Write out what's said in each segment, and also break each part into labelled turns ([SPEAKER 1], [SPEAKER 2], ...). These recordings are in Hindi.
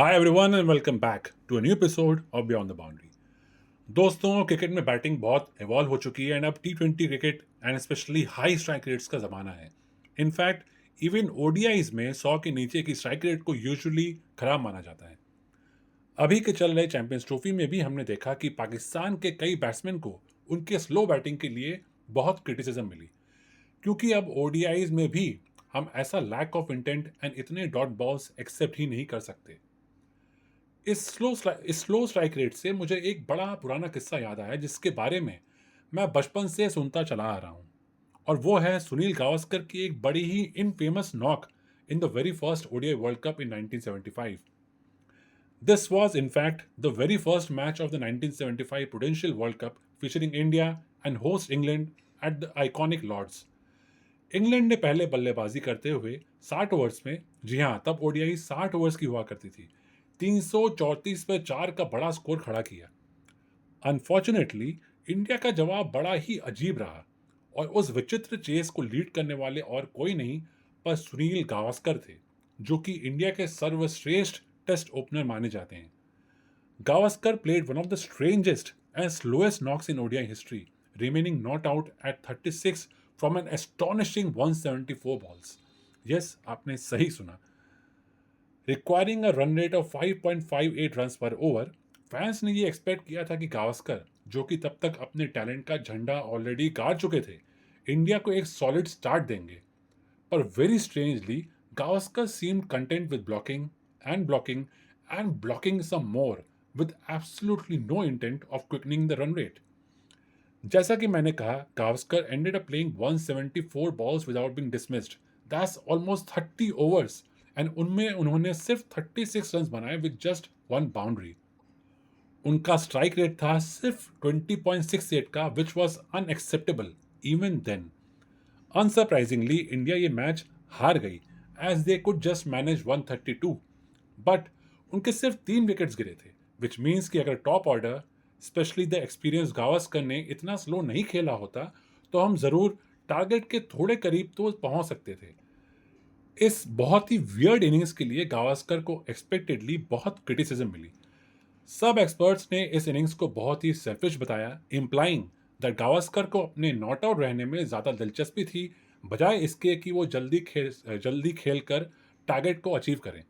[SPEAKER 1] Hi everyone and welcome back to a new episode of beyond the boundary. दोस्तों, क्रिकेट में बैटिंग बहुत इवॉल्व हो चुकी है एंड अब टी20 cricket and specially high strike rates का ज़माना है। इनफैक्ट इवन ओडीआईज में 100 के नीचे की स्ट्राइक रेट को यूजुअली खराब माना जाता है। अभी के चल रहे चैंपियंस ट्रॉफी में भी हमने देखा कि पाकिस्तान के कई बैट्समैन को उनके स्लो बैटिंग के लिए बहुत क्रिटिसिज्म मिली, क्योंकि अब ओडीआईज में भी हम ऐसा लैक ऑफ इंटेंट एंड इतने डॉट बॉल्स एक्सेप्ट ही नहीं कर सकते। इस स्लो स्ट्राइक रेट से मुझे एक बड़ा पुराना किस्सा याद आया जिसके बारे में मैं बचपन से सुनता चला आ रहा हूँ। और वो है सुनील गावस्कर की एक बड़ी ही infamous knock in the very first ODI World Cup in 1975। This was in fact the very first match of the 1975 Prudential World Cup featuring India and host England at the iconic Lords। England ने पहले बल्लेबाजी करते हुए 60 ओवर्स में, जी हाँ तब ओडीआई 60 ओवर्स की हुआ करती थी, 334 पे 4 का बड़ा स्कोर खड़ा किया। अनफॉर्चुनेटली इंडिया का जवाब बड़ा ही अजीब रहा और उस विचित्र चेस को लीड करने वाले और कोई नहीं पर सुनील गावस्कर थे, जो कि इंडिया के सर्वश्रेष्ठ टेस्ट ओपनर माने जाते हैं। Gavaskar played one of the strangest and slowest knocks in ODI history, remaining not out at 36 from an astonishing 174 balls. Yes, आपने सही सुना। Requiring a run rate of 5.58 runs per over, fans ने ये एक्सपेक्ट किया था कि गावस्कर, जो कि तब तक अपने टैलेंट का झंडा ऑलरेडी गाड़ चुके थे, इंडिया को एक सॉलिड स्टार्ट देंगे। पर very strangely, Gavaskar seemed content with blocking and blocking some more with absolutely no intent of quickening the run rate. जैसा कि मैंने कहा, Gavaskar ended up playing 174 balls without being dismissed. That's almost 30 overs and उनमें उन्होंने सिर्फ 36 रन बनाए with just one boundary. उनका स्ट्राइक रेट था सिर्फ 20.68 का, which was unacceptable even then. Unsurprisingly, India ये मैच हार गई as they could just manage 132, but उनके सिर्फ 3 विकेट्स गिरे थे, विच मीन्स कि अगर top order specially the experience Gavaskar ने इतना स्लो नहीं खेला होता तो हम ज़रूर टारगेट के थोड़े करीब तो पहुंच सकते थे। इस बहुत ही वियर्ड इनिंग्स के लिए गावस्कर को एक्सपेक्टेडली बहुत क्रिटिसिज्म मिली। सब एक्सपर्ट्स ने इस इनिंग्स को बहुत ही सेल्फिश बताया, इम्प्लाइंग दैट गावस्कर को अपने नॉट आउट रहने में ज़्यादा दिलचस्पी थी बजाय इसके कि वो जल्दी खेल कर टारगेट को अचीव करें।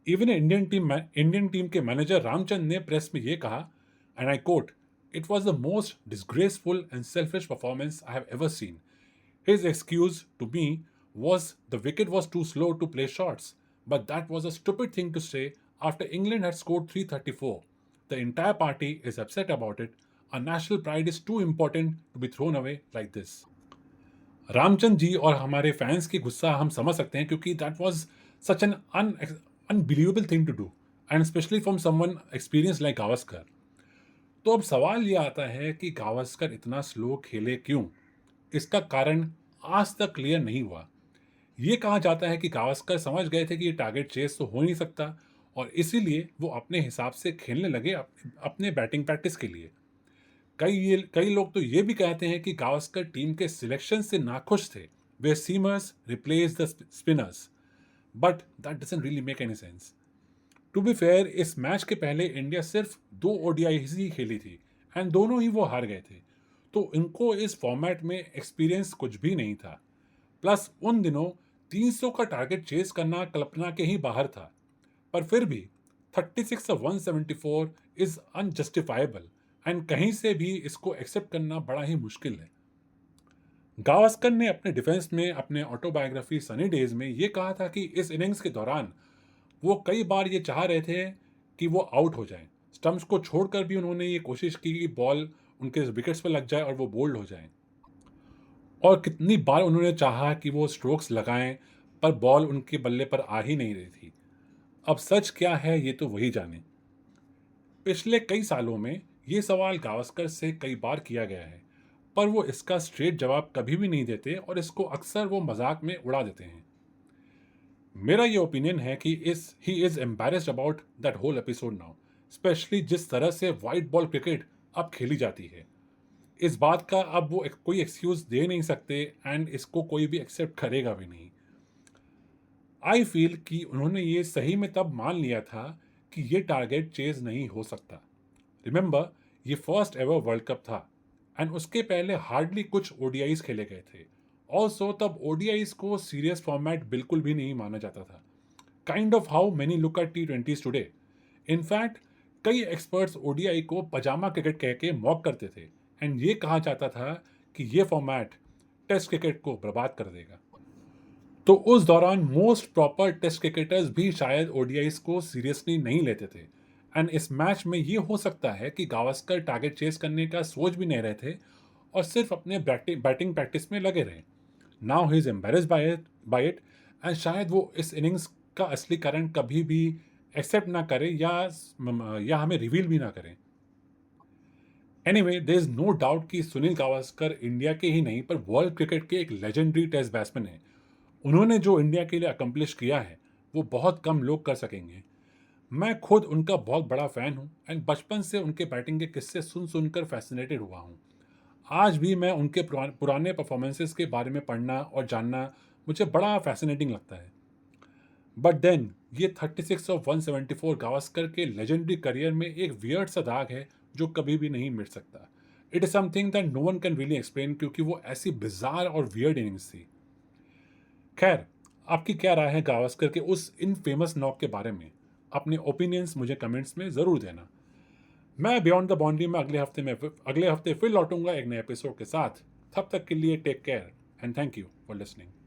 [SPEAKER 1] इवन इंडियन टीम के मैनेजर रामचंद ने प्रेस में ये कहा, and I quote, it was the most disgraceful and selfish performance I have ever seen. His excuse to me was the wicket was too slow to play shots, but that was a stupid thing to say after England had scored 334. The entire party is upset about it. Our national pride is too important to be thrown away like this. Ramchand ji और हमारे फैंस की गुस्सा हम समझ सकते हैं, क्योंकि that was such an unbelievable thing to do and specially from someone experience like Gavaskar. तो अब सवाल ये आता है कि गावस्कर इतना स्लो खेले क्यों? इसका कारण आज तक क्लियर नहीं हुआ। ये कहा जाता है कि गावस्कर समझ गए थे कि ये टारगेट चेस तो हो नहीं सकता और इसीलिए वो अपने हिसाब से खेलने लगे अपने बैटिंग प्रैक्टिस के लिए। कई लोग तो ये भी कहते हैं कि गावस्कर टीम के सिलेक्शन से नाखुश थे, वे seamers replace the spinners, but that doesn't really make any sense. To be fair, इस मैच के पहले इंडिया सिर्फ 2 ओडीआई ही खेली थी एंड दोनों ही वो हार गए थे, तो इनको इस फॉर्मेट में एक्सपीरियंस कुछ भी नहीं था। प्लस उन दिनों 300 का टारगेट चेस करना कल्पना के ही बाहर था। पर फिर भी 36 और 174 इज अनजस्टिफाइबल एंड कहीं से भी इसको एक्सेप्ट करना बड़ा ही मुश्किल है। गावस्कर ने अपने डिफेंस में अपने ऑटोबायोग्राफी सनी डेज में ये कहा था कि इस इनिंग्स के दौरान वो कई बार ये चाह रहे थे कि वो आउट हो जाएं। स्टंप्स को छोड़कर भी उन्होंने ये कोशिश की कि बॉल उनके विकेट्स पर लग जाए और वो बोल्ड हो जाएं। और कितनी बार उन्होंने चाहा कि वो स्ट्रोक्स लगाएं, पर बॉल उनके बल्ले पर आ ही नहीं रही थी। अब सच क्या है ये तो वही जाने। पिछले कई सालों में ये सवाल गावस्कर से कई बार किया गया है, पर वो इसका स्ट्रेट जवाब कभी भी नहीं देते और इसको अक्सर वो मजाक में उड़ा देते हैं। मेरा ये ओपिनियन है कि he is embarrassed about that whole episode now, specially जिस तरह से वाइट बॉल क्रिकेट अब खेली जाती है। इस बात का अब वो कोई एक्सक्यूज दे नहीं सकते एंड इसको कोई भी एक्सेप्ट करेगा भी नहीं। आई फील कि उन्होंने ये सही में तब मान लिया था कि ये टारगेट चेज नहीं हो सकता। रिमेंबर, ये फर्स्ट एवर वर्ल्ड कप था एंड उसके पहले हार्डली कुछ ओडीआईज खेले गए थे। ऑल्सो तब ओडीआईज को सीरियस फॉर्मेट बिल्कुल भी नहीं माना जाता था, kind of how many look at T20s today. In fact कई एक्सपर्ट्स ओडीआई को पजामा क्रिकेट कह के मॉक करते थे एंड ये कहा जाता था कि ये फॉर्मेट टेस्ट क्रिकेट को बर्बाद कर देगा। तो उस दौरान मोस्ट प्रॉपर टेस्ट क्रिकेटर्स भी शायद ओडीआईस को सीरियसली नहीं लेते थे एंड इस मैच में ये हो सकता है कि गावस्कर टारगेट चेस करने का सोच भी नहीं रहे थे और सिर्फ अपने बैटिंग प्रैक्टिस में लगे रहे। Now he is embarrassed by it and शायद वो इस इनिंग्स का असली कारण कभी भी एक्सेप्ट ना करे या हमें रिवील भी ना करें। Anyway, there is no doubt कि सुनील गावस्कर इंडिया के ही नहीं पर वर्ल्ड क्रिकेट के एक लेजेंडरी टेस्ट बैट्समैन है। उन्होंने जो इंडिया के लिए अकम्प्लिश किया है वो बहुत कम लोग कर सकेंगे। मैं खुद उनका बहुत बड़ा फ़ैन हूँ एंड बचपन से उनके बैटिंग के किस्से सुन सुनकर फैसिनेटेड हुआ हूँ। आज भी मैं उनके पुराने परफॉर्मेंसेस के बारे में पढ़ना और जानना मुझे बड़ा फैसिनेटिंग लगता है। बट देन ये 36 और 174 गावस्कर के लेजेंडरी करियर में एक वियर्ड सा दाग है जो कभी भी नहीं मिट सकता। It is something that no one can really explain, क्योंकि वो ऐसी बिजार और वियर्ड इनिंग्स थी। खैर, आपकी क्या राय है गावस्कर के उस इन फेमस नॉक के बारे में? अपने ओपिनियंस मुझे कमेंट्स में ज़रूर देना। मैं बियॉन्ड द बाउंड्री में अगले हफ्ते फिर लौटूंगा एक नए एपिसोड के साथ। तब तक के लिए take care and thank you for listening.